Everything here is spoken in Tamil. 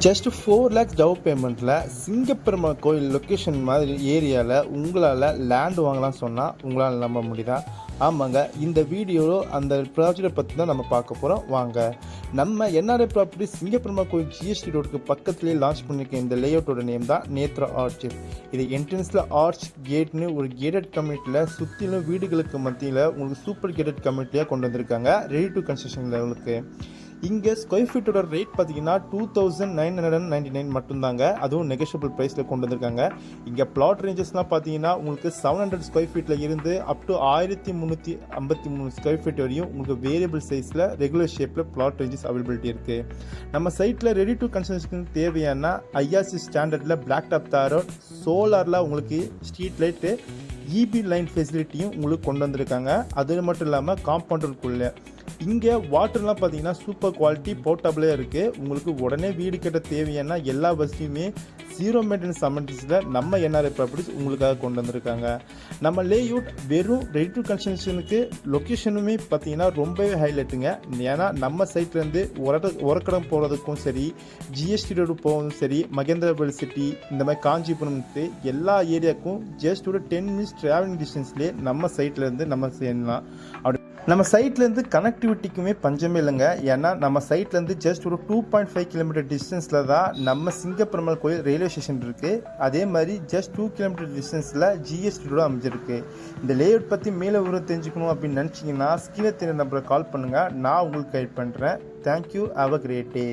ஜஸ்ட் 4 lakhs டவுன் பேமெண்ட்டில் சிங்கப்பெருமாள் கோயில் லொக்கேஷன் மாதிரி ஏரியாவில் உங்களால் லேண்ட் வாங்கலாம் சொன்னால் உங்களால் நம்ப முடியுதா? ஆமாங்க, இந்த வீடியோவில் அந்த ப்ராஜெக்டை பற்றி தான் நம்ம பார்க்க போகிறோம். வாங்க. நம்ம என்ஆர்ஐ ப்ராப்பர்ட்டி சிங்கப்பெருமாள் கோயில் ஜிஎஸ்டி ரோடுக்கு பக்கத்துலேயே லான்ச் பண்ணியிருக்க இந்த லேஅவுட்டோட நேம் தான் நேத்ரா ஆர்ச்சிட். இது என்ட்ரன்ஸில் ஆர்ச் கேட்னு ஒரு கேட்டட் கம்யூனிட்டியில் சுற்றிலும் வீடுகளுக்கு மத்தியில் உங்களுக்கு சூப்பர் கேட்டட் கம்யூனிட்டியாக கொண்டு வந்திருக்காங்க. ரெடி டு கன்ஸ்ட்ரக்ஷன் லெவலுக்கு. இங்கே ஸ்கொயர் ஃபீட்டோட ரேட் பார்த்தீங்கன்னா 2999 மட்டும்தாங்க. அதுவும் நெகோஷியபிள் ப்ரைஸில் கொண்டு வந்திருக்காங்க. இங்கே பிளாட் ரேஞ்சஸ்லாம் பார்த்தீங்கன்னா உங்களுக்கு 700 ஸ்கொயர் ஃபீட்டில் இருந்து அப் டு 1353 ஸ்கொயர் ஃபீட் வரையும் உங்களுக்கு வேரியபிள் சைஸில் ரெகுலர் ஷேப்பில் பிளாட் ரேஞ்சஸ் அவைலபிலிட்டி இருக்குது. நம்ம சைட்டில் ரெடி டு கன்ஸ்ட்ரக்ஷன் தேவையான ஐஆர்சி ஸ்டாண்டர்டில் பிளாக் டாப் தாரோ சோலாரில் உங்களுக்கு ஸ்ட்ரீட் லைட்டு இபி லைன் ஃபெசிலிட்டியும் உங்களுக்கு கொண்டு வந்திருக்காங்க. அது மட்டும் இல்லாமல் காம்பவுண்டருக்குள்ளே இங்கே வாட்டர்லாம் பார்த்தீங்கன்னா சூப்பர் குவாலிட்டி போர்ட்டபிளாக இருக்குது. உங்களுக்கு உடனே வீடு கட்ட தேவையான எல்லா வசதியுமே ஜீரோ மெயின்டெனன்ஸ் அமெனிட்டிஸில் நம்ம என்ஆர்ஐ ப்ராப்பர்ட்டிஸ் உங்களுக்காக கொண்டு வந்திருக்காங்க. நம்ம லேஅவுட் வெறும் ரெடி டு கன்ஸ்ட்ரக்ஷனுக்கு லொக்கேஷனுமே பார்த்தீங்கன்னா ரொம்பவே ஹைலைட்டுங்க. ஏன்னா நம்ம சைட்லேருந்து உரக்கடம் போகிறதுக்கும் சரி, ஜிஎஸ்டி ரோடு போகிறதும் சரி, மகேந்திரபுரம் சிட்டி, இந்த மாதிரி காஞ்சிபுரம் எல்லா ஏரியாவுக்கும் ஜஸ்ட் ஒரு 10 minutes ட்ராவலிங் டிஸ்டன்ஸ்லேயே நம்ம சைட்லேருந்து நம்ம செய்யலாம். அப்படி நம்ம சைட்லேருந்து கனெக்டிவிட்டிக்குமே பஞ்சமே இல்லைங்க. ஏன்னா நம்ம சைட்லேருந்து ஜஸ்ட் ஒரு 2.5 கிலோமீட்டர் டிஸ்டன்ஸில் தான் நம்ம சிங்கப்பெருமாள் கோயில் ரயில்வே ஸ்டேஷன் இருக்குது. அதே மாதிரி ஜஸ்ட் 2 கிலோமீட்டர் டிஸ்டன்ஸில் ஜிஎஸ்டி ரோடு அமைஞ்சிருக்கு. இந்த லேஅவுட் பற்றி மேலே ஒரு தெரிஞ்சுக்கணும் அப்படின்னு நினச்சிங்கன்னா ஸ்கிரீனில் தெரிய நம்பரை கால் பண்ணுங்கள். நான் உங்களுக்கு கைட் பண்ணுறேன். Thank you. Have a great day.